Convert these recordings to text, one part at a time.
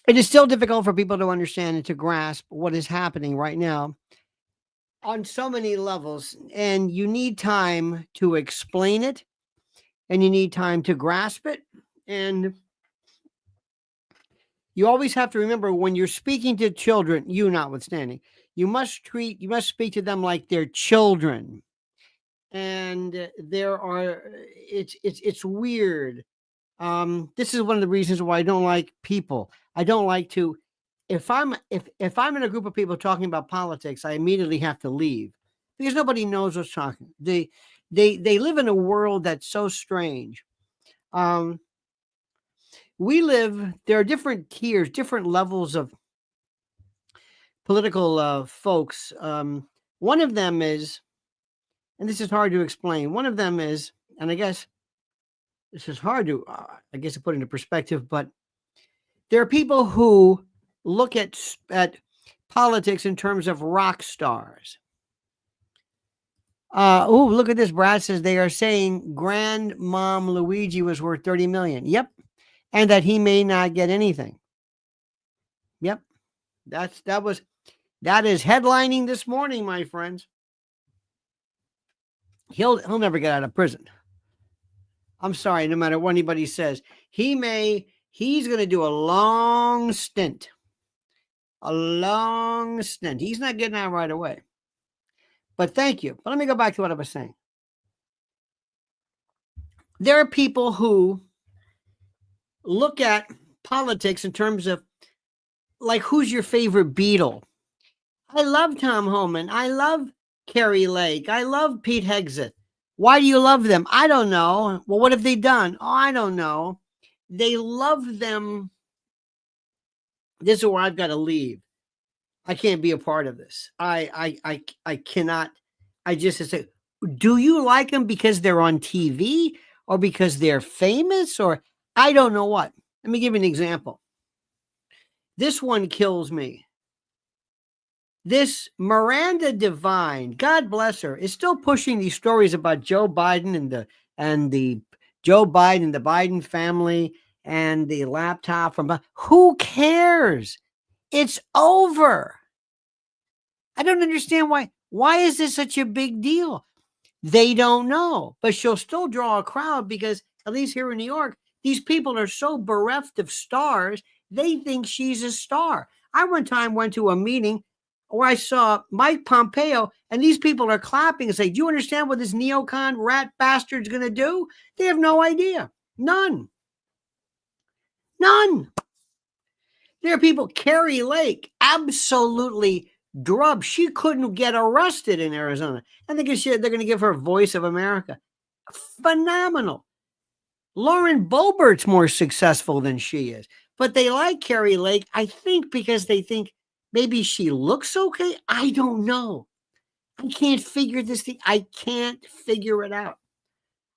It is still difficult for people to understand and to grasp what is happening right now on so many levels. And you need time to explain it, and you need time to grasp it. And you always have to remember when you're speaking to children, you notwithstanding, you must speak to them like they're children. And there are, it's weird. This is one of the reasons why I don't like people. I don't like to, if I'm in a group of people talking about politics, I immediately have to leave because nobody knows what's talking. They live in a world that's so strange. Um, there are different tiers, different levels of political folks. One of them is, and this is hard to explain. One of them is, and I guess this is hard to, to put into perspective, but there are people who look at politics in terms of rock stars. Oh, look at this. Brad says they are saying Grandmom Luigi was worth 30 million. Yep. And that he may not get anything. Yep. That is headlining this morning, my friends. He'll never get out of prison. I'm sorry, no matter what anybody says. He's going to do a long stint. A long stint. He's not getting out right away. But thank you. But let me go back to what I was saying. There are people who look at politics in terms of, like, who's your favorite Beatle? I love Tom Homan. I love Carrie Lake. I love Pete Hegseth. Why do you love them? I don't know. Well, what have they done? Oh, I don't know. They love them. This is where I've got to leave. I can't be a part of this. I cannot. I just say, do you like them because they're on TV or because they're famous or I don't know what? Let me give you an example. This one kills me. This Miranda Devine, God bless her, is still pushing these stories about Joe Biden and the Joe Biden, the Biden family, and the laptop from. Who cares? It's over. I don't understand why. Why is this such a big deal? They don't know, but she'll still draw a crowd because at least here in New York, these people are so bereft of stars. They think she's a star. I one time went to a meeting where I saw Mike Pompeo, and these people are clapping and say, do you understand what this neocon rat bastard's going to do? They have no idea. None. There are people, Carrie Lake, absolutely drubbed. She couldn't get arrested in Arizona. And they're going to give her Voice of America. Phenomenal. Lauren Boebert's more successful than she is. But they like Carrie Lake, I think, because they think maybe she looks okay. I don't know. I can't figure this thing. I can't figure it out.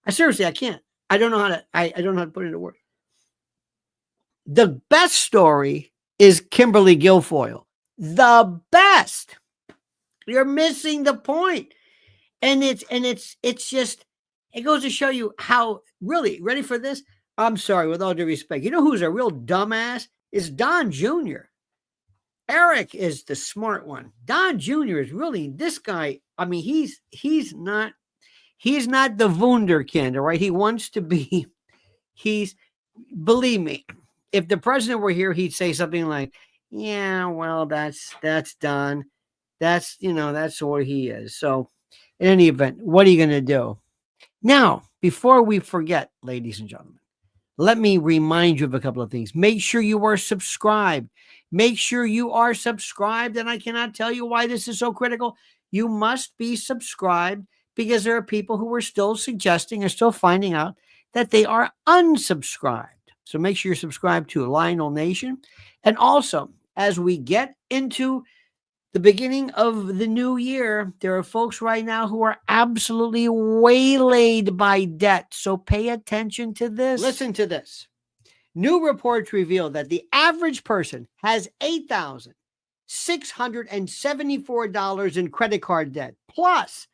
I can't. I don't know how to. I don't know how to put it into words. The best story is Kimberly Guilfoyle. The best. You're missing the point. And it's just, it goes to show you how, really, ready for this? I'm sorry, with all due respect. You know who's a real dumbass? Is Don Jr. Eric is the smart one. Don Jr. is really this guy. I mean, he's not the wunderkind, all right? He wants to be, believe me, if the president were here, he'd say something like, yeah, well, that's done. That's where he is. So in any event, what are you going to do? Now, before we forget, ladies and gentlemen, let me remind you of a couple of things. Make sure you are subscribed. Make sure you are subscribed. And I cannot tell you why this is so critical. You must be subscribed because there are people who are still finding out that they are unsubscribed. So make sure you're subscribed to Lionel Nation. And also, as we get into the beginning of the new year, there are folks right now who are absolutely waylaid by debt. So pay attention to this. Listen to this. New reports reveal that the average person has $8,674 in credit card debt. Plus,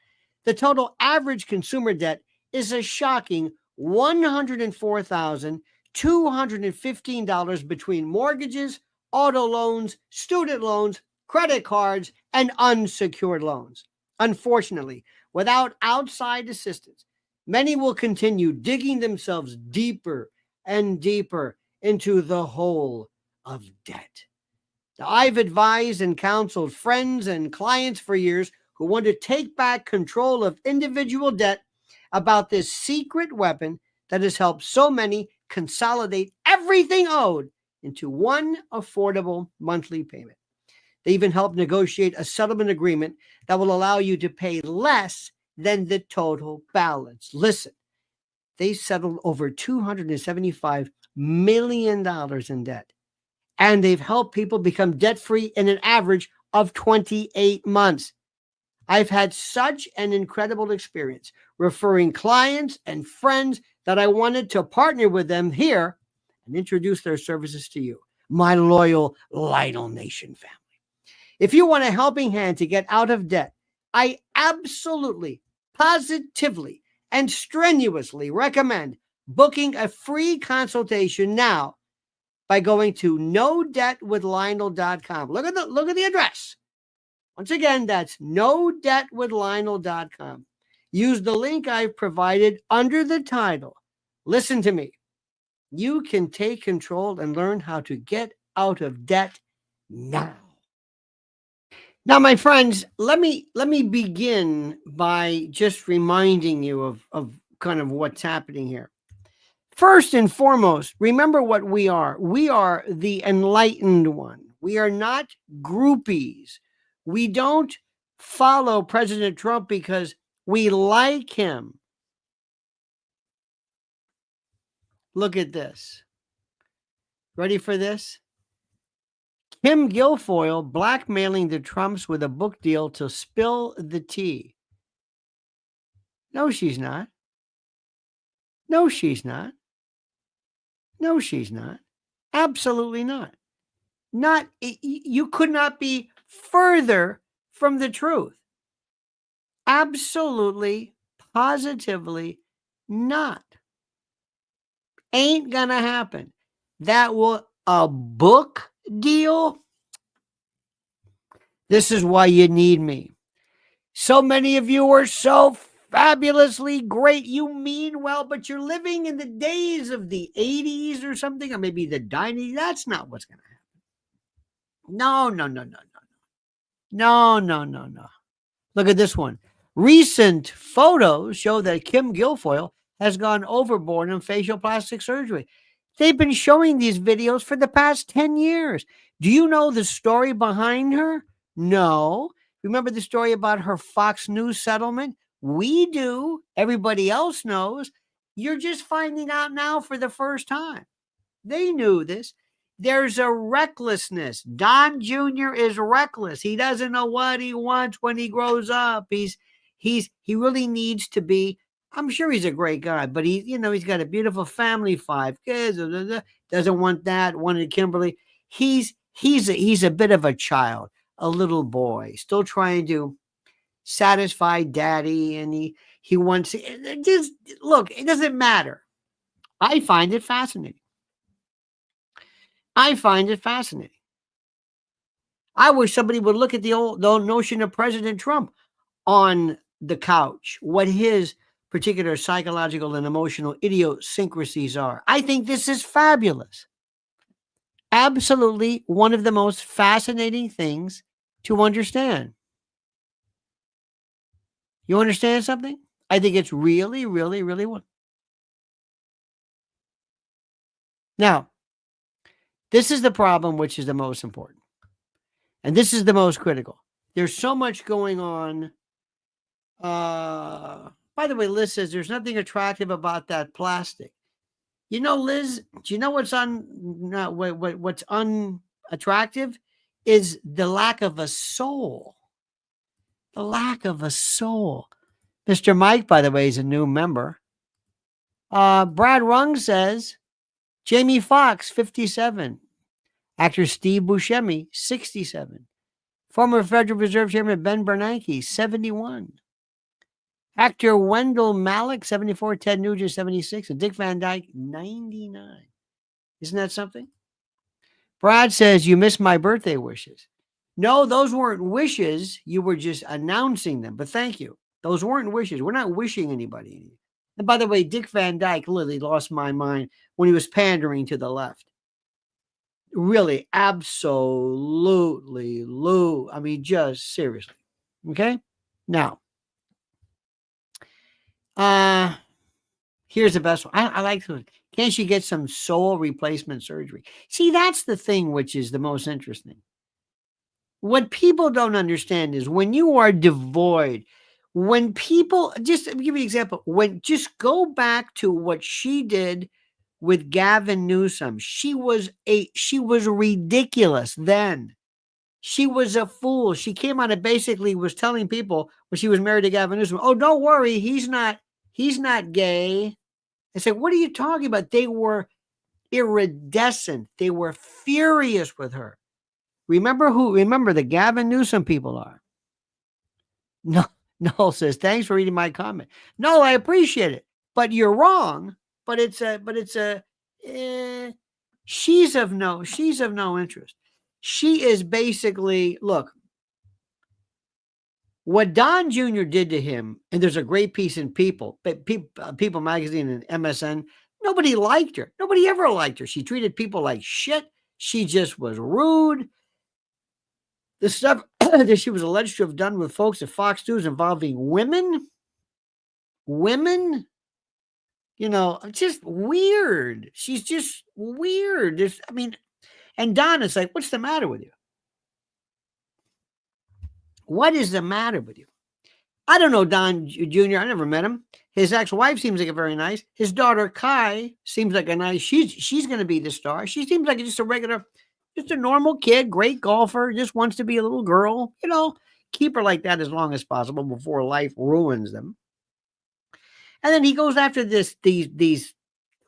the total average consumer debt is a shocking $104,215 between mortgages, auto loans, student loans, credit cards, and unsecured loans. Unfortunately, without outside assistance, many will continue digging themselves deeper and deeper into the hole of debt. Now, I've advised and counseled friends and clients for years who want to take back control of individual debt about this secret weapon that has helped so many consolidate everything owed into one affordable monthly payment. They even help negotiate a settlement agreement that will allow you to pay less than the total balance. Listen, they settled over $275 million in debt, and they've helped people become debt-free in an average of 28 months. I've had such an incredible experience referring clients and friends that I wanted to partner with them here and introduce their services to you, my loyal Lionel Nation family. If you want a helping hand to get out of debt, I absolutely, positively, and strenuously recommend booking a free consultation now by going to nodebtwithlionel.com. Look at the address. Once again, that's nodebtwithlionel.com. Use the link I've provided under the title. Listen to me. You can take control and learn how to get out of debt now. Now, my friends, let me begin by just reminding you of kind of what's happening here. First and foremost, remember what we are. We are the enlightened one. We are not groupies. We don't follow President Trump because we like him. Look at this. Ready for this? Kim Guilfoyle blackmailing the Trumps with a book deal to spill the tea. No, she's not. No, she's not. No, she's not. Absolutely not. You could not be further from the truth. Absolutely, positively not. Ain't gonna happen. A book deal? This is why you need me. So many of you are so fabulously great. You mean well, but you're living in the days of the 80s or something, or maybe the 90s. That's not what's going to happen. No. Look at this one. Recent photos show that Kim Guilfoyle has gone overboard in facial plastic surgery. They've been showing these videos for the past 10 years. Do you know the story behind her? No. Remember the story about her Fox News settlement? We do. Everybody else knows. You're just finding out now for the first time. They knew this. There's a recklessness. Don Jr. is reckless. He doesn't know what he wants when he grows up. He really needs to be. I'm sure he's a great guy, but he's got a beautiful family, 5 kids. Doesn't want that. Wanted Kimberly. He's a bit of a child, a little boy, still trying to satisfy daddy, and he wants. Just look. It doesn't matter. I find it fascinating. I wish somebody would look at the old notion of President Trump on the couch, what his particular psychological and emotional idiosyncrasies are. I think this is fabulous. Absolutely one of the most fascinating things to understand. You understand something? I think it's really, really, really one. Now, this is the problem, which is the most important. And this is the most critical. There's so much going on. By the way, Liz says there's nothing attractive about that plastic. You know, Liz, do you know what's unattractive is the lack of a soul. The lack of a soul. Mr. Mike, by the way, is a new member. Brad Rung says Jamie Foxx, 57. Actor Steve Buscemi, 67. Former Federal Reserve Chairman Ben Bernanke, 71. Actor Wendell Malick, 74. Ted Nugent, 76. And Dick Van Dyke, 99. Isn't that something? Brad says, you missed my birthday wishes. No, those weren't wishes. You were just announcing them. But thank you. Those weren't wishes. We're not wishing anybody. And by the way, Dick Van Dyke literally lost my mind when he was pandering to the left. Really, absolutely, I mean, just seriously. Okay? Now, here's the best one. I like this one. Can she get some soul replacement surgery? See, that's the thing which is the most interesting. What people don't understand is when you are devoid, when people, just to give you an example, just go back to what she did with Gavin Newsom. She was ridiculous then. She was a fool. She came out and basically was telling people when she was married to Gavin Newsom, oh, don't worry, he's not gay. I said, what are you talking about? They were iridescent. They were furious with her. Remember the Gavin Newsom people are. No, Noel says, thanks for reading my comment. No, I appreciate it, but you're wrong. She's of no interest. She is basically, look, what Don Jr. did to him, and there's a great piece in People Magazine and MSN, nobody liked her. Nobody ever liked her. She treated people like shit. She just was rude. The stuff that she was alleged to have done with folks at Fox News involving women, just weird. She's just weird. And Don is like, what's the matter with you? What is the matter with you? I don't know Don Jr. I never met him. His ex-wife seems like a very nice. His daughter Kai seems like a nice. She's going to be the star. She seems like just a normal kid, great golfer, just wants to be a little girl. Keep her like that as long as possible before life ruins them. And then he goes after these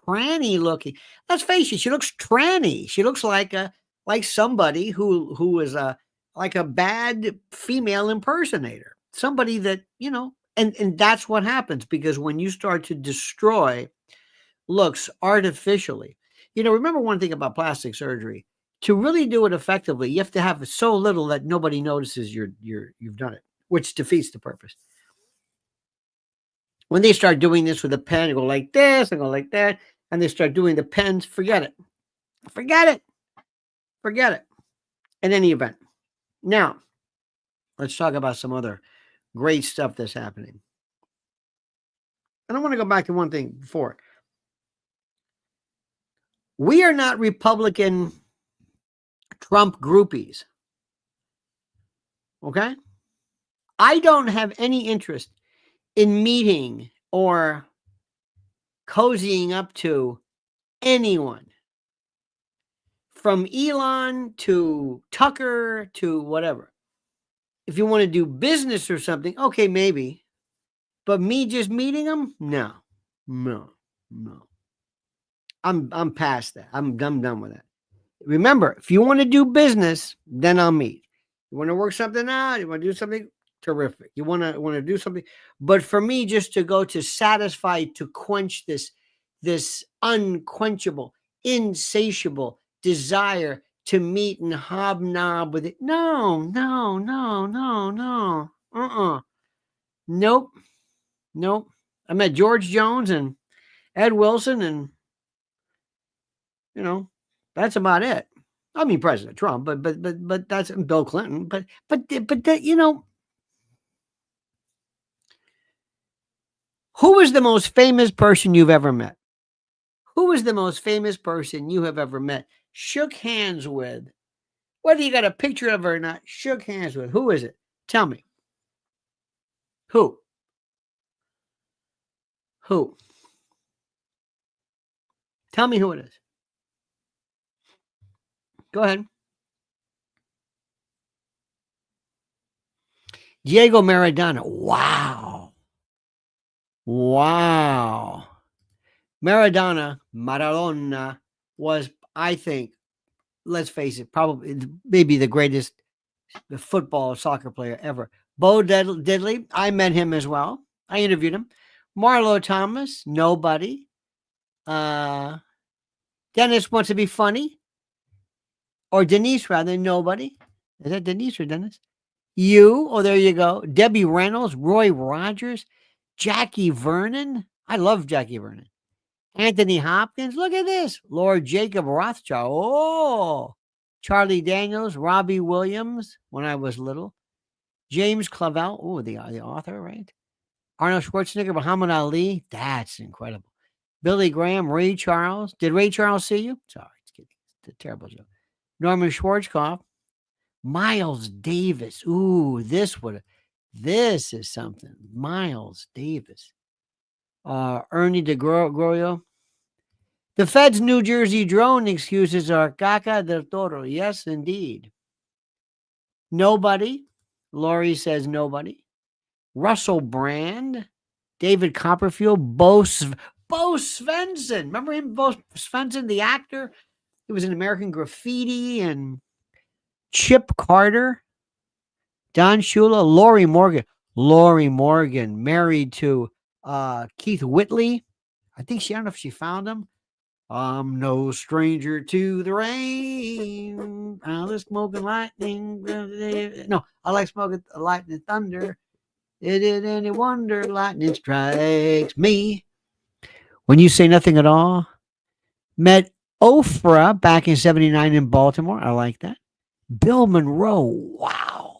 tranny looking. Let's face it, she looks tranny. She looks like somebody who is like a bad female impersonator. Somebody that, and that's what happens, because when you start to destroy looks artificially, remember one thing about plastic surgery, to really do it effectively, you have to have so little that nobody notices you've done it, which defeats the purpose. When they start doing this with a pen, they go like this and go like that, and they start doing the pens, forget it. In any event. Now, let's talk about some other great stuff that's happening. And I want to go back to one thing before. We are not Republican Trump groupies. Okay? I don't have any interest in meeting or cozying up to anyone, from Elon to Tucker to whatever. If you want to do business or something, okay, maybe. But me just meeting them? No. I'm past that. I'm done with that. Remember, if you want to do business, then I'll meet. You want to work something out? You want to do something? Terrific. You want to do something? But for me, just to go to satisfy, to quench this unquenchable, insatiable desire to meet and hobnob with it. No. Nope. I met George Jones and Ed Wilson, and that's about it. I mean, President Trump, but that's Bill Clinton. But that, who is the most famous person you've ever met? Who is the most famous person you have ever met? Shook hands with, whether you got a picture of her or not, shook hands with. Who is it? Tell me. Who? Tell me who it is. Go ahead. Diego Maradona. Wow. Maradona was, I think, let's face it, probably maybe the greatest football soccer player ever. Bo Diddley, I met him as well. I interviewed him. Marlo Thomas, nobody. Dennis Wants to Be Funny. or Denise rather, nobody. Is that Denise or Dennis? You, oh, there you go. Debbie Reynolds, Roy Rogers, Jackie Vernon. I love Jackie Vernon. Anthony Hopkins. Look at this. Lord Jacob Rothschild. Oh, Charlie Daniels, Robbie Williams when I was little. James Clavell. Oh, the author, right? Arnold Schwarzenegger, Muhammad Ali. That's incredible. Billy Graham, Ray Charles. Did Ray Charles see you? Sorry, it's kidding. It's a terrible joke. Norman Schwarzkopf. Miles Davis. Ooh, this is something. Miles Davis. Ernie DeGroyo. The Fed's New Jersey drone excuses are caca del toro. Yes, indeed. Nobody. Lori says nobody. Russell Brand. David Copperfield. Bo Svensson. Remember him, Bo Svensson, the actor? He was in American Graffiti and Chip Carter. Don Shula. Lori Morgan. Lori Morgan, married to Keith Whitley. I don't know if she found him. I'm no stranger to the rain. I like smoking lightning. No, I like smoking lightning thunder. Is it any wonder lightning strikes me? When you say nothing at all. Met Ofra back in 79 in Baltimore. I like that. Bill Monroe. Wow.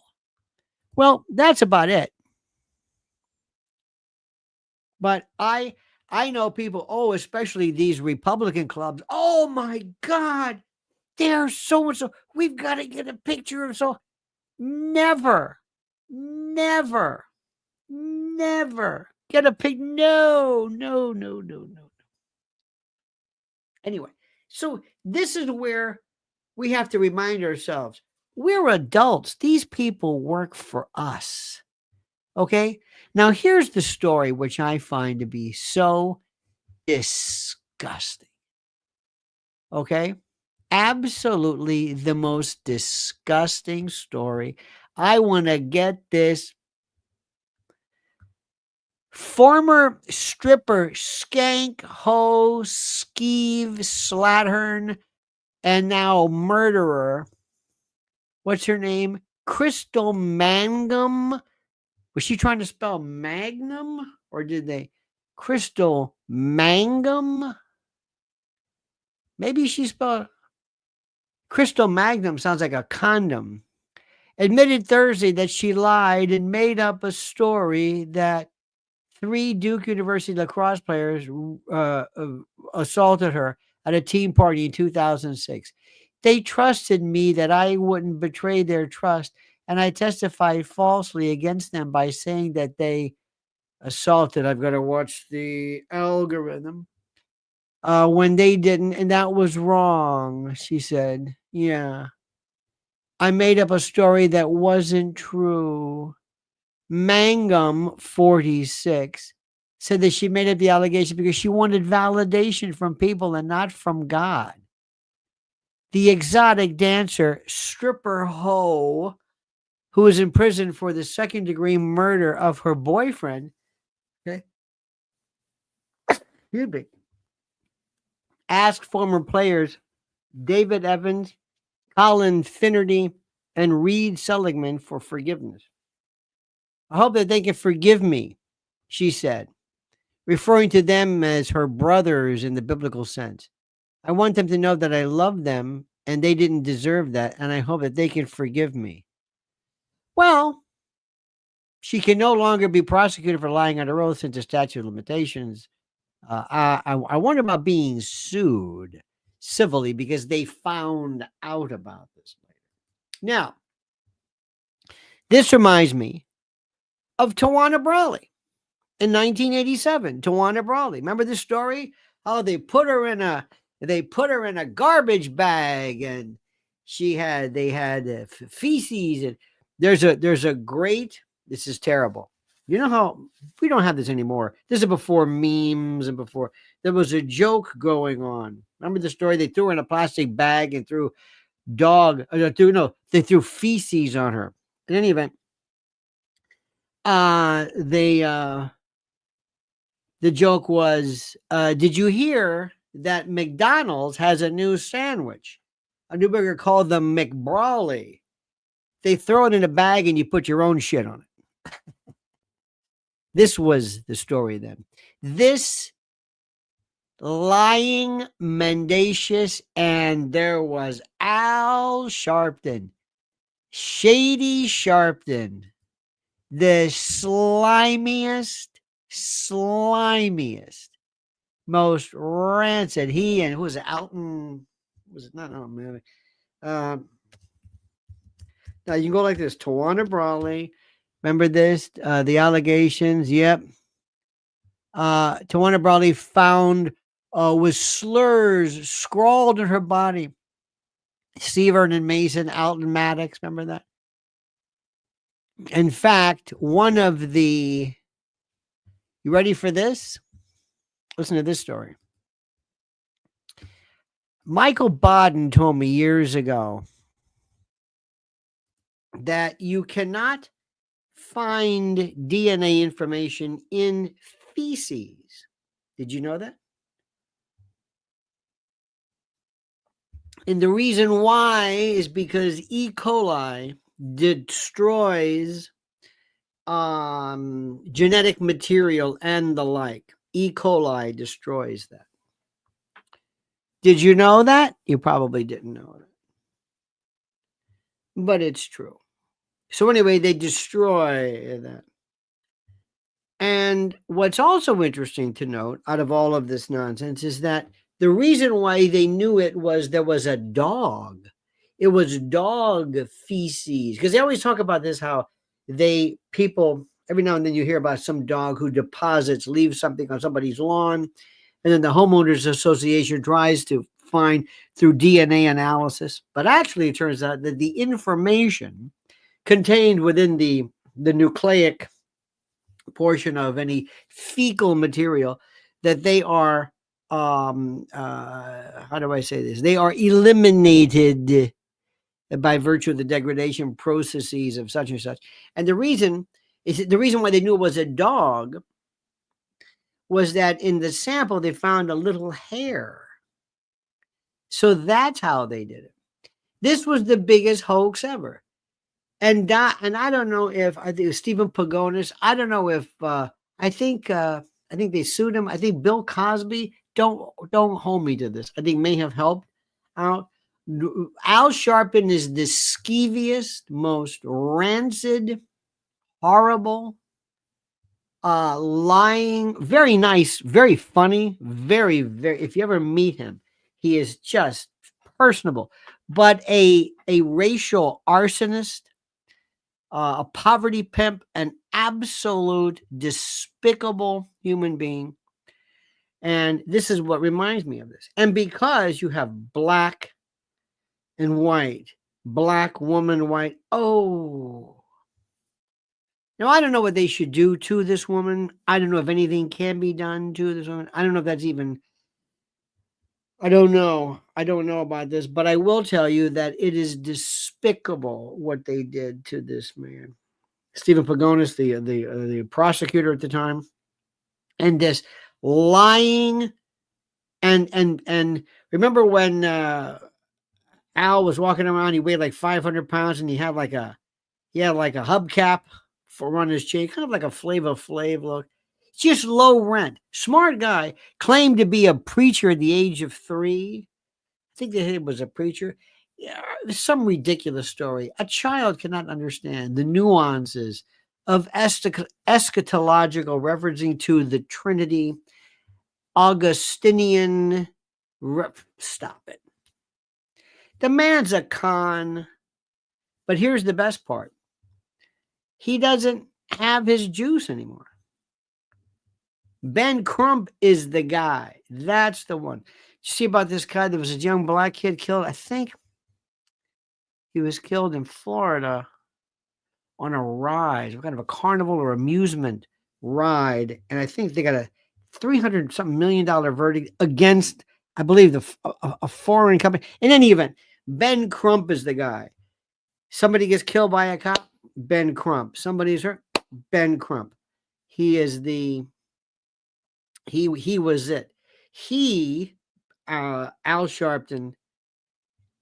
Well, that's about it. But I know people, especially these Republican clubs. Oh my God, they're so and so. We've got to get a picture of so. Never get a pic. No. Anyway, so this is where we have to remind ourselves we're adults. These people work for us. Okay. Now, here's the story, which I find to be so disgusting. Okay. Absolutely the most disgusting story. I want to get this. Former stripper, skank, hoe, skeeve, slattern, and now murderer. What's her name? Crystal Mangum. Was she trying to spell magnum? Or did they? Crystal Mangum? Maybe she spelled Crystal Magnum sounds like a condom. Admitted Thursday that she lied and made up a story that 3 Duke University lacrosse players assaulted her at a team party in 2006. They trusted me that I wouldn't betray their trust, and I testified falsely against them by saying that they assaulted. I've got to watch the algorithm. When they didn't, and that was wrong, she said. Yeah. I made up a story that wasn't true. Mangum, 46, said that she made up the allegation because she wanted validation from people and not from God. The exotic dancer, stripper hoe, who was in prison for the second-degree murder of her boyfriend, okay, excuse me, asked former players David Evans, Colin Finnerty, and Reed Seligman for forgiveness. I hope that they can forgive me, she said, referring to them as her brothers in the biblical sense. I want them to know that I love them and they didn't deserve that, and I hope that they can forgive me. Well, she can no longer be prosecuted for lying under oath since the statute of limitations. I wonder about being sued civilly because they found out about this later. Now, this reminds me of Tawana Brawley in 1987. Tawana Brawley. Remember this story? Oh, they put her in a garbage bag, and they had feces, and there's a great. This is terrible. You know how we don't have this anymore. This is before memes and before there was a joke going on. Remember the story? They threw her in a plastic bag and threw they threw feces on her. In any event, the joke was, did you hear that McDonald's has a new sandwich? a Newburger called the McBrawley. They throw it in a bag and you put your own shit on it. This was the story then. This lying, mendacious, and there was Al Sharpton, Shady Sharpton, the slimiest, most rancid. He and who was it, Alton? Was it not? Oh man. Now you can go like this: Tawana Brawley. Remember this? The allegations. Yep. Tawana Brawley found with slurs scrawled in her body. Steve Vernon Mason, Alton Maddox. Remember that? In fact, one of the. You ready for this? Listen to this story. Michael Bodden told me years ago that you cannot find DNA information in feces. Did you know that? And the reason why is because E. coli destroys genetic material and the like. E. coli destroys that. Did you know that? You probably didn't know that. But it's true. So anyway, they destroy that. And what's also interesting to note out of all of this nonsense is that the reason why they knew it was there was a dog. It was dog feces. Because they always talk about this, how people, every now and then you hear about some dog who leaves something on somebody's lawn. And then the homeowners association tries to find through DNA analysis. But actually, it turns out that the information contained within the nucleic portion of any fecal material, that they are, how do I say this? They are eliminated by virtue of the degradation processes of such and such. And the reason why they knew it was a dog was that in the sample they found a little hair. So that's how they did it. This was the biggest hoax ever. And I don't know if I think it was Stephen Pagonis. I don't know if I think they sued him. I think Bill Cosby. Don't hold me to this. I think may have helped out. Al Sharpton is the skeeviest, most rancid, horrible, lying, very nice, very funny, very, very. If you ever meet him, he is just personable, but a racial arsonist, a poverty pimp, an absolute despicable human being. And this is what reminds me of this. And because you have black and white, black woman, white. Oh, now I don't know what they should do to this woman. I don't know if anything can be done to this woman. I don't know if that's even. I don't know. I don't know about this, but I will tell you that it is despicable what they did to this man. Stephen Pagonis, the prosecutor at the time, and this lying, and remember when Al was walking around, he weighed like 500 pounds, and he had like a hubcap for on his chin, kind of like a Flavor Flav look. Just low rent, smart guy, claimed to be a preacher at the age of 3. I think that he was a preacher. Yeah, some ridiculous story. A child cannot understand the nuances of eschatological, referencing to the Trinity, Augustinian. Stop it. The man's a con. But here's the best part. He doesn't have his juice anymore. Ben Crump is the guy. That's the one. You see about this guy? There was a young black kid killed. I think he was killed in Florida on a ride, some kind of a carnival or amusement ride. And I think they got a $300-something million verdict against, I believe, a foreign company. In any event, Ben Crump is the guy. Somebody gets killed by a cop, Ben Crump. Somebody's hurt, Ben Crump. He is he was it. Al Sharpton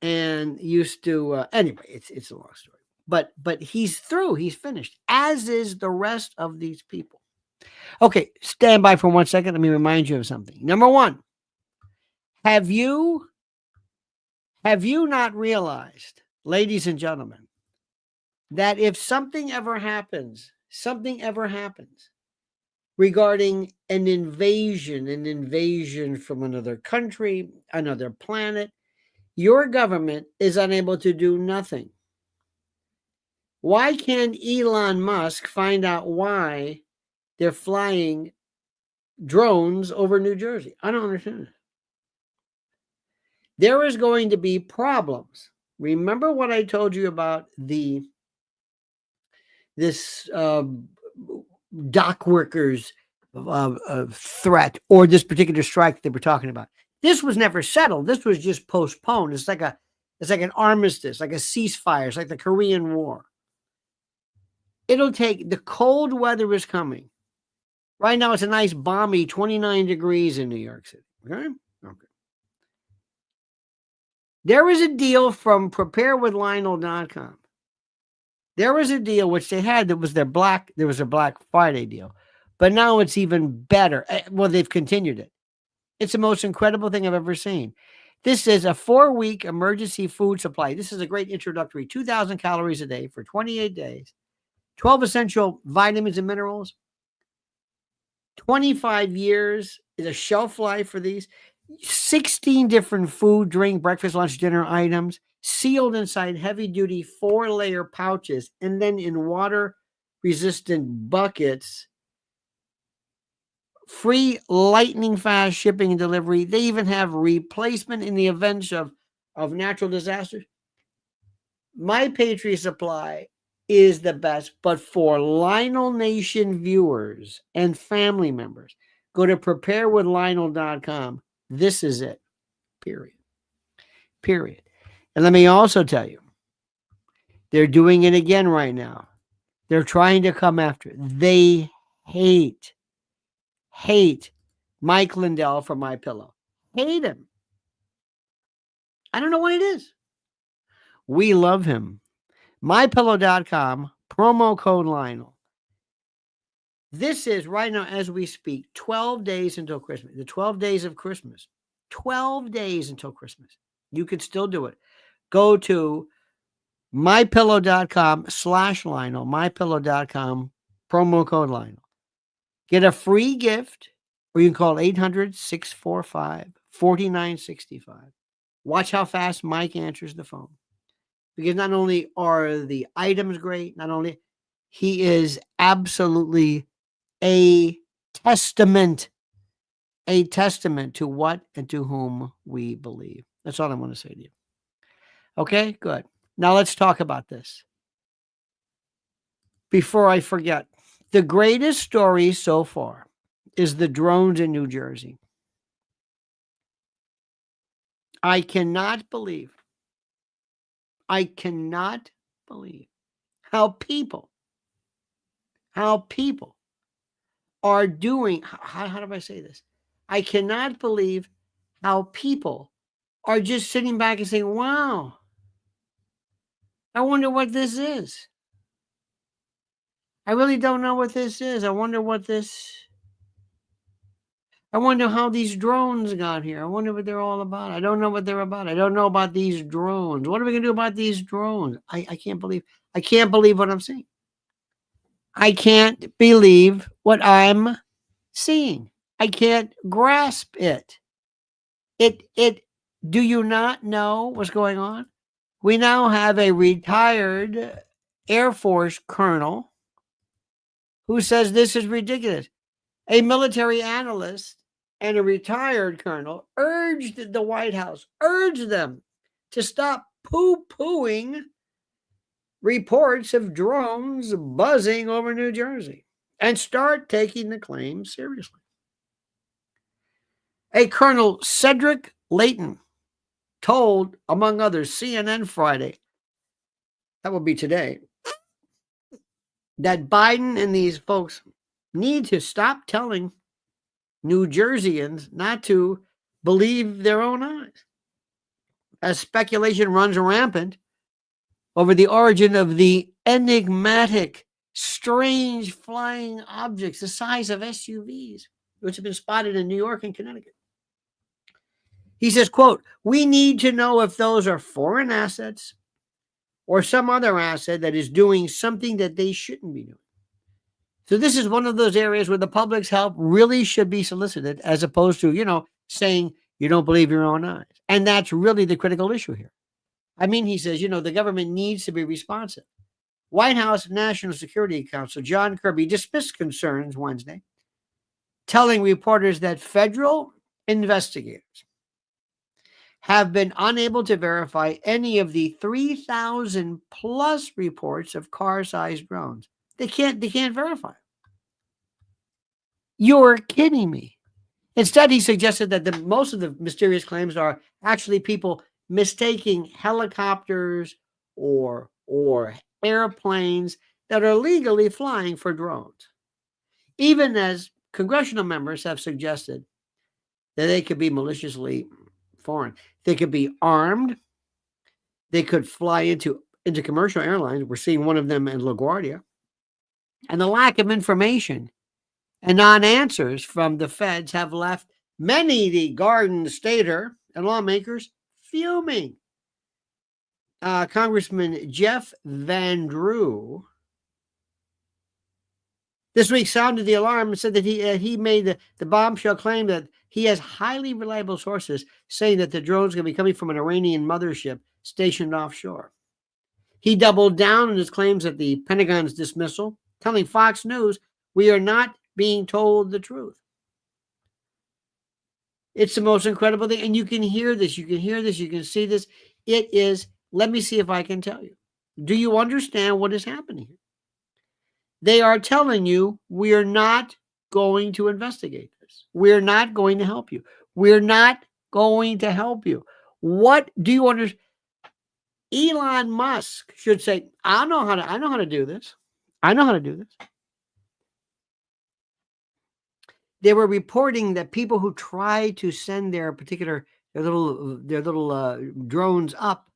and used to anyway, it's a long story. But he's through, he's finished, as is the rest of these people. Okay, stand by for 1 second. Let me remind you of something. Number one, have you not realized, ladies and gentlemen, that if something ever happens regarding an invasion from another country, another planet, your government is unable to do nothing? Why can't Elon Musk find out why they're flying drones over New Jersey? I don't understand it. There is going to be problems. Remember what I told you about this dock workers threat, or this particular strike that they were talking about? This was never settled. This was just postponed. It's like an armistice, like a ceasefire. It's like the Korean War. It'll take, the cold weather is coming. Right now, it's a nice balmy 29 degrees in New York City. Okay? Okay. There is a deal from preparewithlionel.com. There was a deal which they had there was a Black Friday deal. But now it's even better. Well, they've continued it. It's the most incredible thing I've ever seen. This is a 4-week emergency food supply. This is a great introductory. 2,000 calories a day for 28 days. 12 essential vitamins and minerals. 25 years is a shelf life for these. 16 different food, drink, breakfast, lunch, dinner items, sealed inside heavy-duty 4-layer pouches, and then in water-resistant buckets. Free lightning-fast shipping and delivery. They even have replacement in the events of natural disasters. My Patriot Supply is the best, but for Lionel Nation viewers and family members, go to preparewithlionel.com. This is it. Period. And let me also tell you, they're doing it again right now. They're trying to come after it. They hate Mike Lindell from MyPillow. Hate him. I don't know what it is. We love him. MyPillow.com, promo code Lionel. This is right now, as we speak, 12 days until Christmas. The 12 days of Christmas. 12 days until Christmas. You could still do it. Go to mypillow.com/Lionel. MyPillow.com, promo code Lionel. Get a free gift, or you can call 800-645-4965. Watch how fast Mike answers the phone. Because not only are the items great, not only he is absolutely a testament to what and to whom we believe. That's all I want to say to you. Okay, good. Now let's talk about this. Before I forget, the greatest story so far is the drones in New Jersey. I cannot believe how people are doing. How do I say this? I cannot believe how people are just sitting back and saying, wow, I wonder what this is. I really don't know what this is. I wonder how these drones got here. I wonder what they're all about. I don't know what they're about. I don't know about these drones. What are we going to do about these drones? I can't believe what I'm seeing. I can't believe what I'm seeing. I can't grasp it. Do you not know what's going on? We now have a retired Air Force colonel who says this is ridiculous. A military analyst and a retired colonel urged the White House, urged them to stop poo-pooing reports of drones buzzing over New Jersey and start taking the claim seriously. A Colonel Cedric Layton told, among others, CNN Friday, that will be today, that Biden and these folks need to stop telling New Jerseyans not to believe their own eyes. as speculation runs rampant over the origin of the enigmatic, strange flying objects the size of SUVs, which have been spotted in New York and Connecticut. He says, quote, "We need to know if those are foreign assets or some other asset that is doing something that they shouldn't be doing." So this is one of those areas where the public's help really should be solicited, as opposed to, saying you don't believe your own eyes. And that's really the critical issue here. I mean, he says, the government needs to be responsive. White House National Security Counsel John Kirby dismissed concerns Wednesday, telling reporters that federal investigators have been unable to verify any of the 3,000 plus reports of car-sized drones. They can't verify. You're kidding me. Instead, he suggested that most of the mysterious claims are actually people mistaking helicopters or airplanes that are legally flying for drones. Even as congressional members have suggested that they could be maliciously foreign. They could be armed. They could fly into commercial airlines. We're seeing one of them in LaGuardia. And the lack of information and non-answers from the feds have left many, the Garden Stater and lawmakers, fuming. Congressman Jeff Van Drew this week sounded the alarm and said that he made the bombshell claim that he has highly reliable sources saying that the drones can be coming from an Iranian mothership stationed offshore. He doubled down on his claims at the Pentagon's dismissal, telling Fox News, "We are not being told the truth." It's the most incredible thing. And you can hear this. You can see this. It is, let me see if I can tell you. Do you understand what is happening here? They are telling you, we are not going to investigate this. We're not going to help you. We're not going to help you. What do you understand? Elon Musk should say, I know how to do this. I know how to do this. They were reporting that people who try to send their little drones up,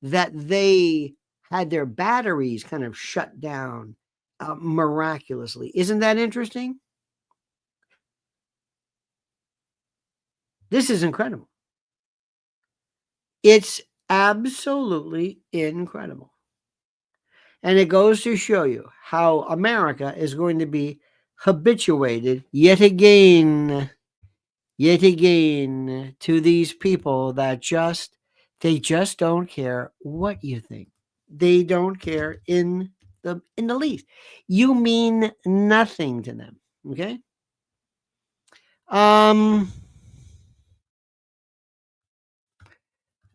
that they had their batteries kind of shut down miraculously. Isn't that interesting? This is incredible. It's absolutely incredible. And it goes to show you how America is going to be habituated yet again to these people that they just don't care what you think. They don't care in the least. You mean nothing to them. Okay.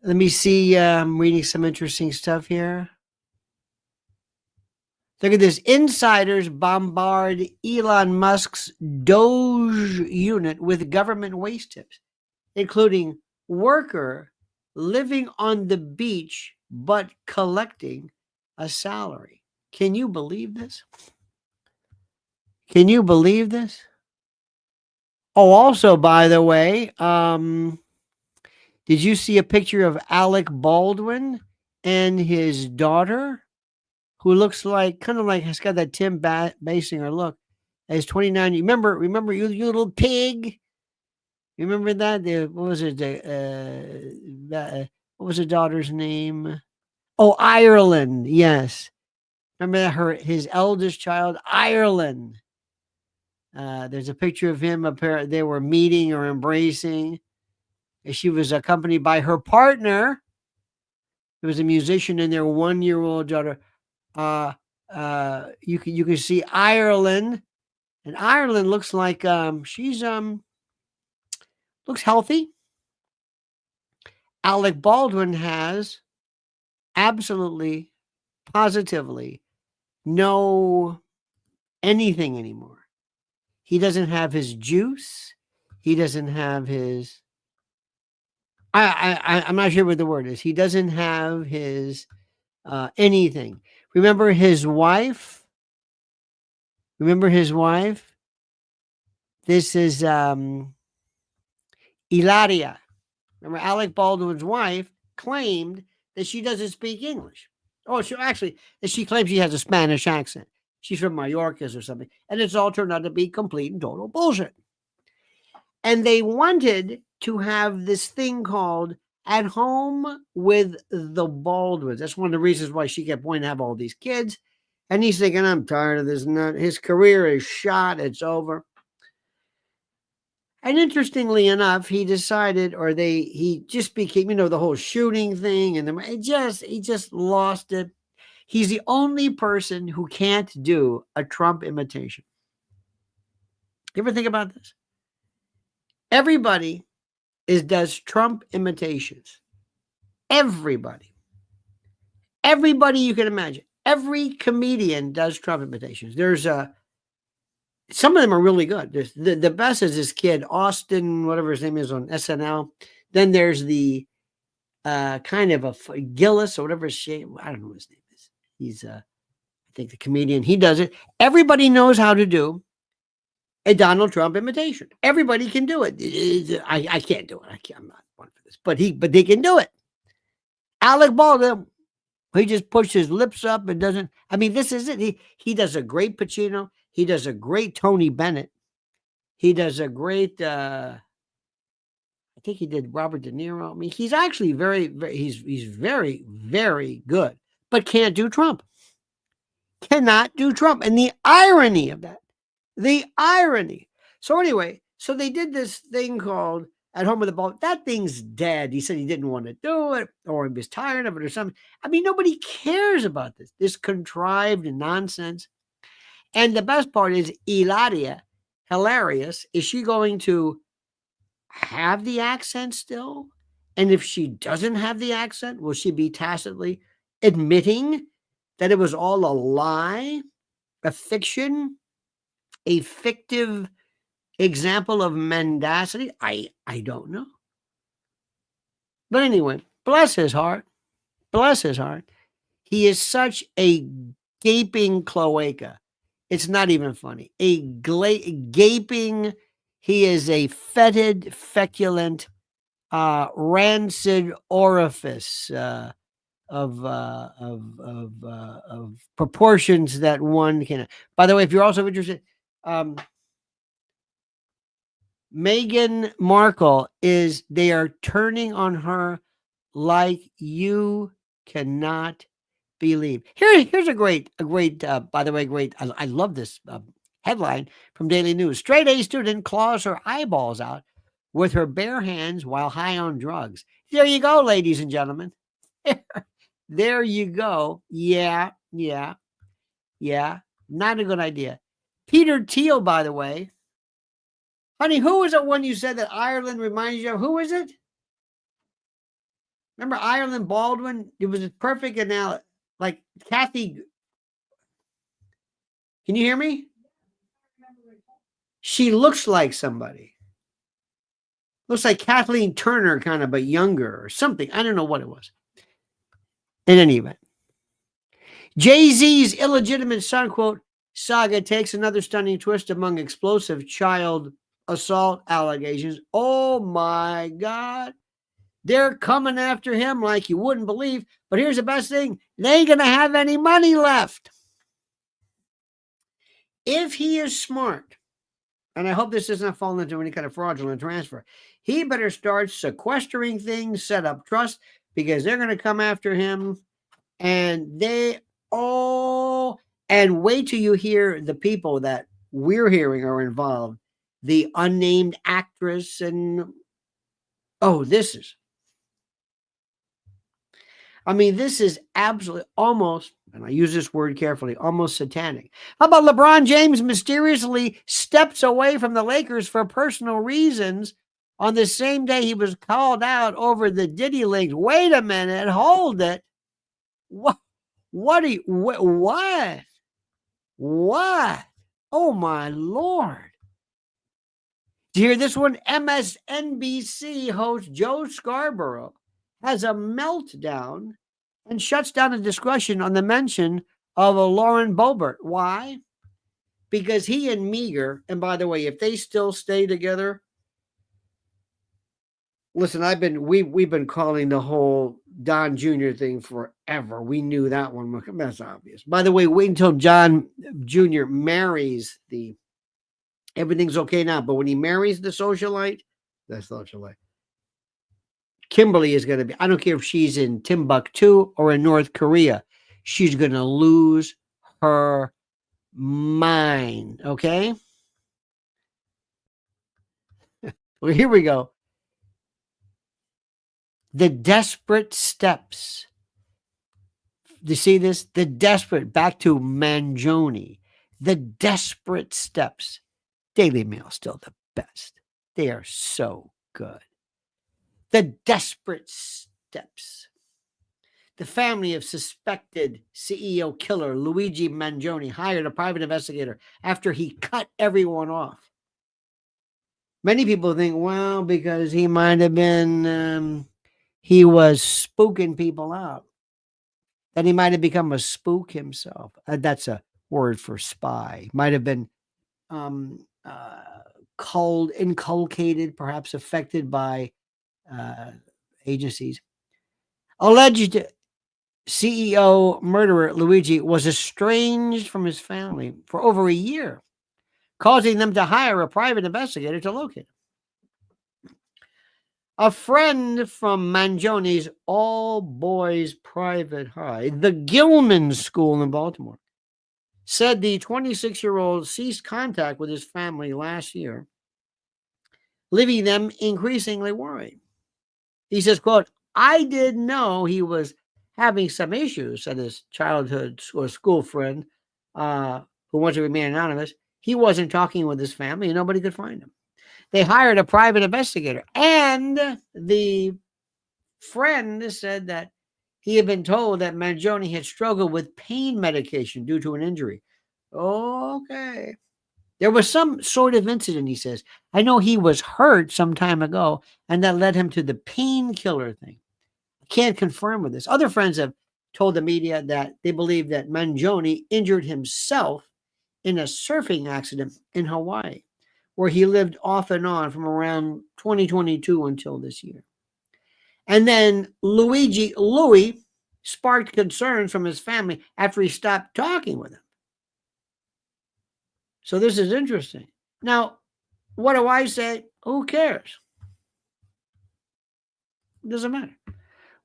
Let me see. I'm reading some interesting stuff here. Look at this. Insiders bombard Elon Musk's Doge unit with government waste tips, including worker living on the beach but collecting a salary. Can you believe this? Can you believe this? Oh, also, by the way, did you see a picture of Alec Baldwin and his daughter, who looks like, kind of like, has got that Tim Basinger look, as 29? You remember you little pig? You remember that? What was it? What was the daughter's name? Oh, Ireland. Yes. Remember his eldest child, Ireland. There's a picture of him. They were meeting or embracing. She was accompanied by her partner. There was a musician and their 1-year-old daughter. You can see Ireland, and Ireland looks like she's looks healthy. Alec Baldwin has absolutely, positively no anything anymore. He doesn't have his juice. He doesn't have his. I'm not sure what the word is. He doesn't have his anything. Remember his wife? This is Ilaria. Remember Alec Baldwin's wife? claimed that she doesn't speak English. Oh, she claims she has a Spanish accent. She's from Mallorca or something. And it's all turned out to be complete and total bullshit. And they wanted to have this thing called At Home with the Baldwins. That's one of the reasons why she kept wanting to have all these kids. And he's thinking, I'm tired of this nut. His career is shot. It's over. And interestingly enough, he decided, he just became, the whole shooting thing, and he just lost it. He's the only person who can't do a Trump imitation. You ever think about this? Everybody does Trump imitations. Everybody you can imagine. Every comedian does Trump imitations. There's some of them are really good. The best is this kid, Austin, whatever his name is on SNL. Then there's the kind of a Gillis or whatever his name, I don't know what his name is. He's, I think the comedian, he does it. Everybody knows how to do a Donald Trump imitation. Everybody can do it. I can't do it. I'm not one for this, but they can do it. Alec Baldwin, he just pushed his lips up and doesn't. I mean, this is it. He does a great Pacino. He does a great Tony Bennett. He does a great. I think he did Robert De Niro. I mean, he's actually he's very, very good, but can't do Trump. Cannot do Trump, and the irony of that. The irony. So anyway, so they did this thing called At Home with the Ball. That thing's dead. He said he didn't want to do it, or he was tired of it, or something. I mean, nobody cares about this contrived nonsense. And the best part is Ilaria, hilarious. Is she going to have the accent still? And if she doesn't have the accent, will she be tacitly admitting that it was all a lie, a fiction, a fictive example of mendacity? I don't know. But anyway, bless his heart. Bless his heart. He is such a gaping cloaca. It's not even funny. A gaping, he is a fetid, feculent, rancid orifice of proportions that one can. By the way, if you're also interested, Meghan Markle they are turning on her like you cannot believe. Here's a great, by the way, great. I love this headline from Daily News. Straight A student claws her eyeballs out with her bare hands while high on drugs. There you go, ladies and gentlemen. There you go. Yeah. Not a good idea. Peter Thiel, by the way. Honey, who was the one you said that Ireland reminds you of? Who is it? Remember Ireland Baldwin? It was a perfect analogy. Like Kathy. Can you hear me? She looks like somebody. Looks like Kathleen Turner, kind of, but younger or something. I don't know what it was. In any event, Jay-Z's illegitimate son, quote, saga takes another stunning twist among explosive child assault allegations. Oh my God. They're coming after him like you wouldn't believe. But here's the best thing. They ain't going to have any money left. If he is smart, and I hope this does not fall into any kind of fraudulent transfer, he better start sequestering things, set up trust, because they're going to come after him. And and wait till you hear the people that we're hearing are involved. The unnamed actress and, this is absolutely almost, and I use this word carefully, almost satanic. How about LeBron James mysteriously steps away from the Lakers for personal reasons on the same day he was called out over the Diddy link? Wait a minute, hold it. What? What? Oh my Lord. Do you hear this one? MSNBC host Joe Scarborough has a meltdown and shuts down a discussion on the mention of a Lauren Boebert. Why? Because he and Meager, and by the way, if they still stay together, Listen, we've been calling the whole Don Jr. thing forever. We knew that one. That's obvious. By the way, wait until John Jr. marries the. Everything's okay now, but when he marries the socialite, that's socialite. Kimberly is going to be. I don't care if she's in Timbuktu or in North Korea. She's going to lose her mind. Okay. Well, here we go. The desperate steps. Do you see this? The desperate, back to Mangione. The desperate steps. Daily Mail still the best. They are so good. The desperate steps. The family of suspected CEO killer Luigi Mangione hired a private investigator after he cut everyone off. Many people think, well, because he might have been, he was spooking people out. That he might have become a spook himself. That's a word for spy. Might have been inculcated, perhaps affected by agencies. Alleged CEO murderer Luigi was estranged from his family for over a year, causing them to hire a private investigator to locate him. A friend from Mangione's all-boys private high, the Gilman School in Baltimore, said the 26-year-old ceased contact with his family last year, leaving them increasingly worried. He says, quote, I didn't know he was having some issues, said his childhood or school friend who wants to remain anonymous. He wasn't talking with his family and nobody could find him. They hired a private investigator, and the friend said that he had been told that Mangione had struggled with pain medication due to an injury. Okay. There was some sort of incident, he says. I know he was hurt some time ago, and that led him to the painkiller thing. I can't confirm with this. Other friends have told the media that they believe that Mangione injured himself in a surfing accident in Hawaii, where he lived off and on from around 2022 until this year. And then Louis, sparked concerns from his family after he stopped talking with him. So this is interesting. Now, what do I say? Who cares? It doesn't matter.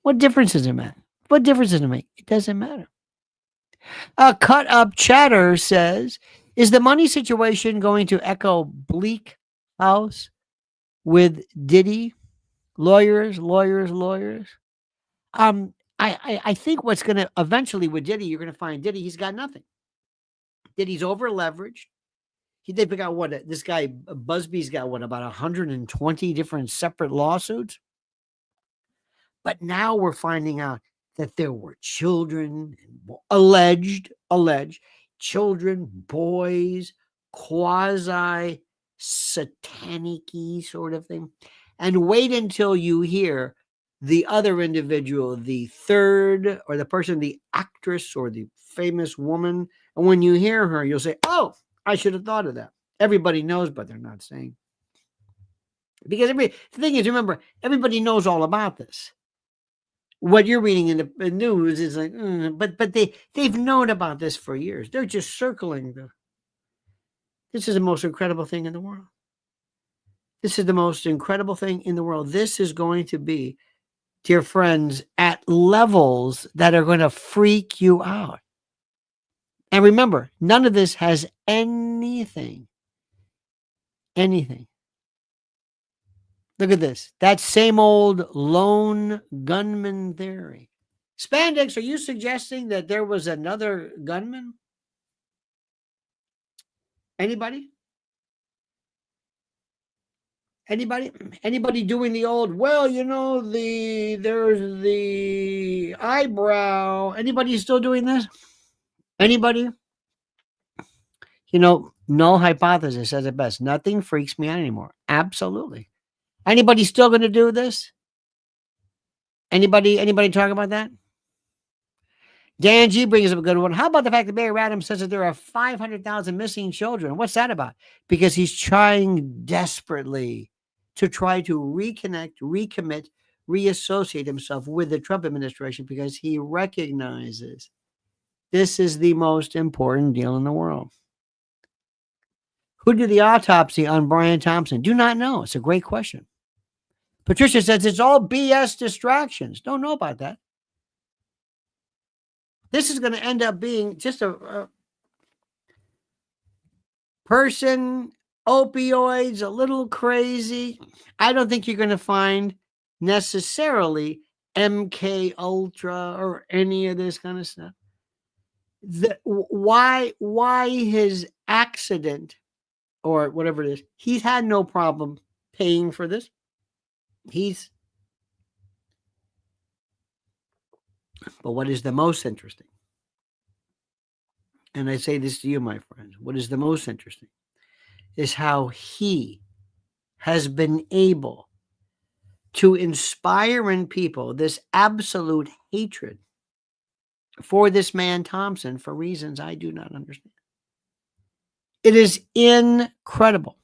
What difference does it make? What difference does it make? It doesn't matter. Cut Up Chatter says, is the money situation going to echo Bleak House with Diddy? Lawyers. I think what's going to eventually with Diddy, you're going to find Diddy, he's got nothing. Diddy's over leveraged. They've got what? This guy, Busby's got what? About 120 different separate lawsuits. But now we're finding out that there were children, alleged children, boys, quasi satanic-y sort of thing. And wait until you hear the other individual, the third, or the person, the actress or the famous woman. And when you hear her, you'll say, oh, I should have thought of that. Everybody knows, but they're not saying. Because the thing is, remember, everybody knows all about this. What you're reading in the news is like, but they've known about this for years. They're just circling. This is the most incredible thing in the world. This is the most incredible thing in the world. This is going to be, dear friends, at levels that are going to freak you out. And remember, none of this has anything. Look at this. That same old lone gunman theory. Spandex, are you suggesting that there was another gunman? Anybody? Anybody doing the old, well, there's the eyebrow. Anybody still doing this? Anybody? Null hypothesis says it best. Nothing freaks me out anymore. Absolutely. Anybody still going to do this? Anybody talk about that? Dan G brings up a good one. How about the fact that Barry Adams says that there are 500,000 missing children? What's that about? Because he's trying desperately to try to reconnect, recommit, reassociate himself with the Trump administration because he recognizes this is the most important deal in the world. Who did the autopsy on Brian Thompson? Do not know. It's a great question. Patricia says it's all BS distractions. Don't know about that. This is going to end up being just a person, opioids, a little crazy. I don't think you're going to find necessarily MK Ultra or any of this kind of stuff. Why his accident or whatever it is, he's had no problem paying for this. But what is the most interesting? And I say this to you, my friends, what is the most interesting is how he has been able to inspire in people this absolute hatred for this man Thompson for reasons I do not understand. It is incredible.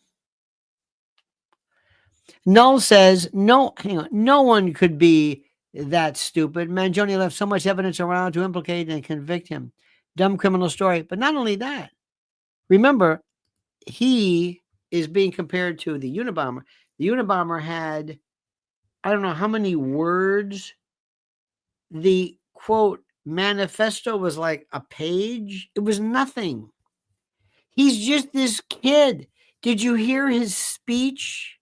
Null says, no one could be that stupid. Mangione left so much evidence around to implicate and convict him. Dumb criminal story. But not only that, remember, he is being compared to the Unabomber. The Unabomber had, I don't know how many words. The quote manifesto was like a page. It was nothing. He's just this kid. Did you hear his speech?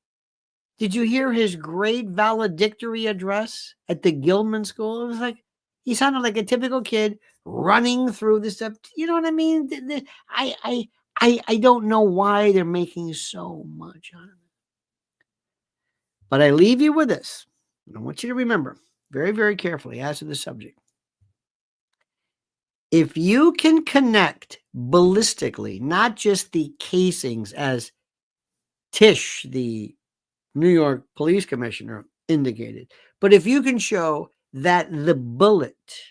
Did you hear his great valedictory address at the Gilman School? It was like, he sounded like a typical kid running through this stuff. You know what I mean? I don't know why they're making so much out of it. But I leave you with this. I want you to remember very, very carefully as to the subject. If you can connect ballistically, not just the casings as Tish, the New York police commissioner, indicated, but if you can show that the bullets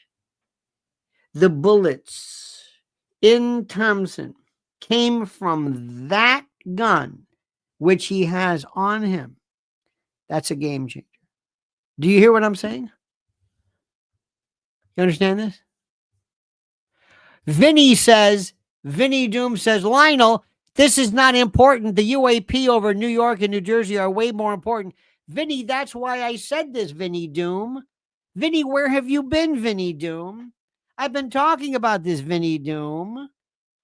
in Thompson came from that gun, which he has on him, that's a game changer. Do you hear what I'm saying? You understand this? Vinny Doom says, Lionel, this is not important. The UAP over New York and New Jersey are way more important. Vinny, that's why I said this, Vinny Doom. Vinny, where have you been, Vinny Doom? I've been talking about this, Vinny Doom.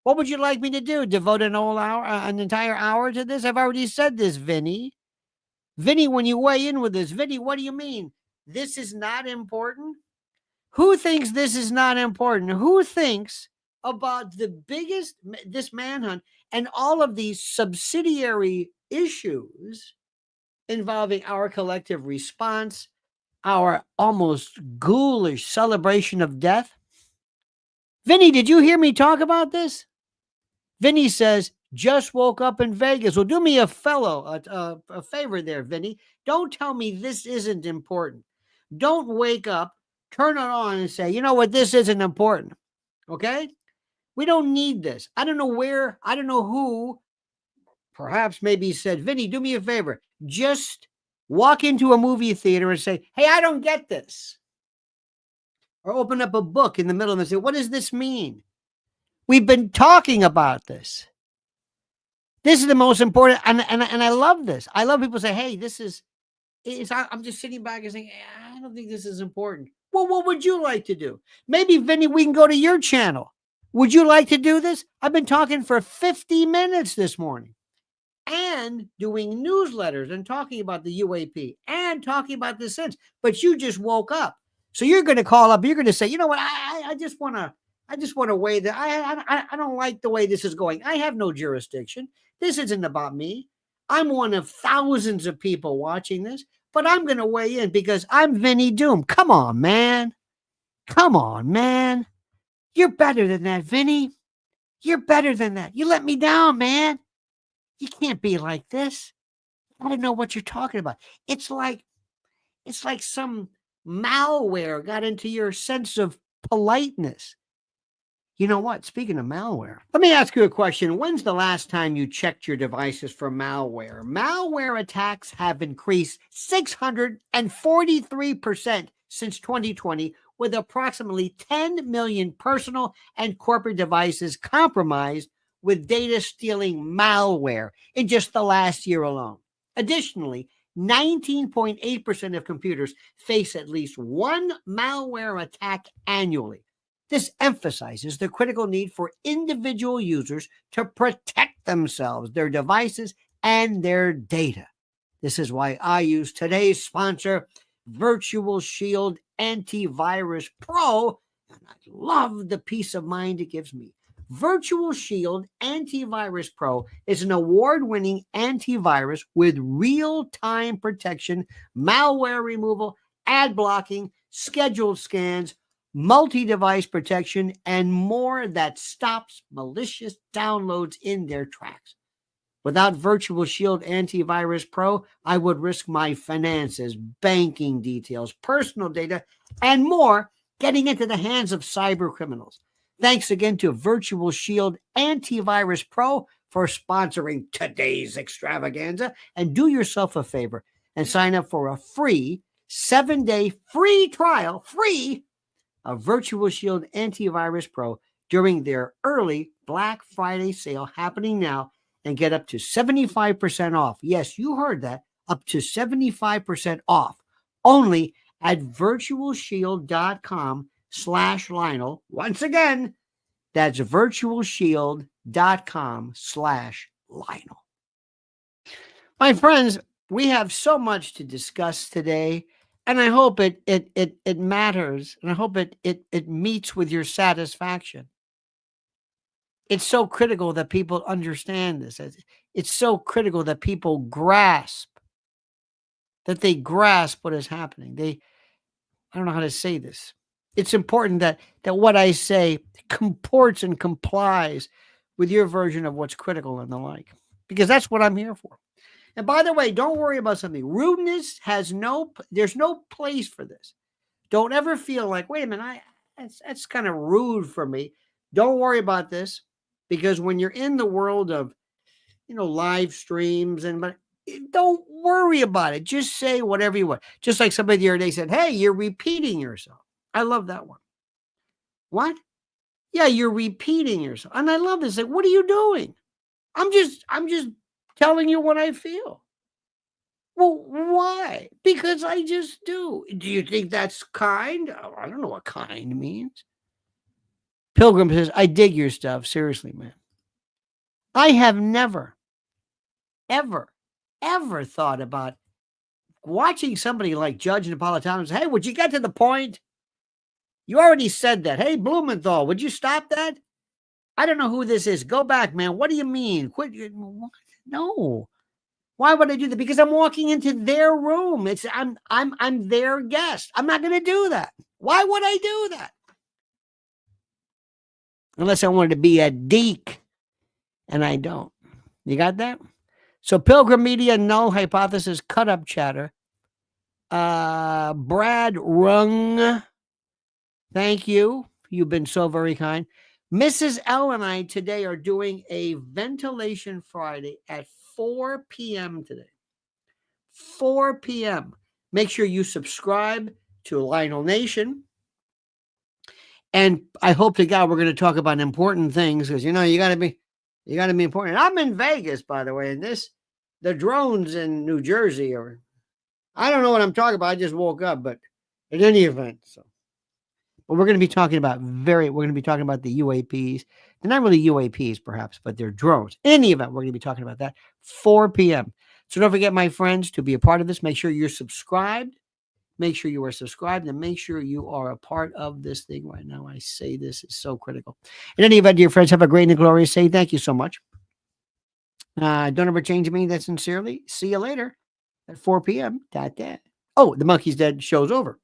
What would you like me to do? Devote an entire hour to this? I've already said this, Vinny. Vinny, when you weigh in with this, Vinny, what do you mean? This is not important? Who thinks this is not important? Who thinks about this manhunt and all of these subsidiary issues involving our collective response, our almost ghoulish celebration of death? Vinny, did you hear me talk about this? Vinny says, just woke up in Vegas. Well, do me a favor there, Vinny. Don't tell me this isn't important. Don't wake up, turn it on and say, you know what, this isn't important. Okay? We don't need this. I don't know who, perhaps maybe said, Vinny, do me a favor. Just walk into a movie theater and say, hey, I don't get this. Or open up a book in the middle and say, what does this mean? We've been talking about this. This is the most important. And I love this. I love people say, hey, I'm just sitting back and saying, I don't think this is important. Well, what would you like to do? Maybe, Vinny, we can go to your channel. Would you like to do this? I've been talking for 50 minutes this morning and doing newsletters and talking about the UAP and talking about this since, but you just woke up. So you're going to call up. You're going to say, you know what? I just want to weigh that. I don't like the way this is going. I have no jurisdiction. This isn't about me. I'm one of thousands of people watching this, but I'm going to weigh in because I'm Vinny Doom. Come on, man. Come on, man. You're better than that, Vinny. You're better than that. You let me down, man. You can't be like this. I don't know what you're talking about. It's like some malware got into your sense of politeness. You know what? Speaking of malware, let me ask you a question. When's the last time you checked your devices for malware? Malware attacks have increased 643% since 2020, with approximately 10 million personal and corporate devices compromised with data stealing malware in just the last year alone. Additionally, 19.8% of computers face at least one malware attack annually. This emphasizes the critical need for individual users to protect themselves, their devices, and their data. This is why I use today's sponsor, Virtual Shield Antivirus Pro, and I love the peace of mind it gives me. Virtual Shield Antivirus Pro is an award-winning antivirus with real-time protection, malware removal, ad blocking, scheduled scans, multi-device protection, and more that stops malicious downloads in their tracks. Without Virtual Shield Antivirus Pro, I would risk my finances, banking details, personal data, and more getting into the hands of cyber criminals. Thanks again to Virtual Shield Antivirus Pro for sponsoring today's extravaganza. And do yourself a favor and sign up for a free 7-day free trial, of Virtual Shield Antivirus Pro during their early Black Friday sale happening now, and get up to 75% off. Yes, you heard that. Up to 75% off. Only at virtualshield.com/Lionel. Once again, that's virtualshield.com/Lionel. My friends, we have so much to discuss today, and I hope it matters, and I hope it meets with your satisfaction. It's so critical that people understand this. It's so critical that people grasp what is happening. I don't know how to say this. It's important that what I say comports and complies with your version of what's critical and the like, because that's what I'm here for. And by the way, don't worry about something. Rudeness there's no place for this. Don't ever feel like, wait a minute, that's kind of rude for me. Don't worry about this, because when you're in the world of, live streams but don't worry about it. Just say whatever you want. Just like somebody the other day said, hey, you're repeating yourself. I love that one. What? Yeah, you're repeating yourself. And I love this. Like, what are you doing? I'm just telling you what I feel. Well, why? Because I just do. Do you think that's kind? Oh, I don't know what kind means. Pilgrim says, I dig your stuff. Seriously, man. I have never, ever thought about watching somebody like Judge Napolitano say, hey, would you get to the point? You already said that. Hey, Blumenthal, would you stop that? I don't know who this is. Go back, man. What do you mean? Quit. No. Why would I do that? Because I'm walking into their room. I'm their guest. I'm not going to do that. Why would I do that? Unless I wanted to be a deek, and I don't. You got that? So Pilgrim Media, null hypothesis, cut up chatter. Brad Rung, thank you. You've been so very kind. Mrs. L and I today are doing a Ventilation Friday at 4 p.m. today. 4 p.m. Make sure you subscribe to Lionel Nation. And I hope to God we're going to talk about important things, because you got to be important. I'm in Vegas, by the way, and the drones in New Jersey I don't know what I'm talking about. I just woke up, but in any event, but we're going to be talking about the UAPs. They're not really UAPs, perhaps, but they're drones. In any event, we're going to be talking about that 4 p.m. So don't forget, my friends, to be a part of this. Make sure you're subscribed. Make sure you are subscribed, and make sure you are a part of this thing right now. I say this is so critical. In any event, dear friends, have a great and glorious day. Thank you so much. Don't ever change me. That sincerely. See you later at 4 p.m. Oh, the Monkey's Dead show's over.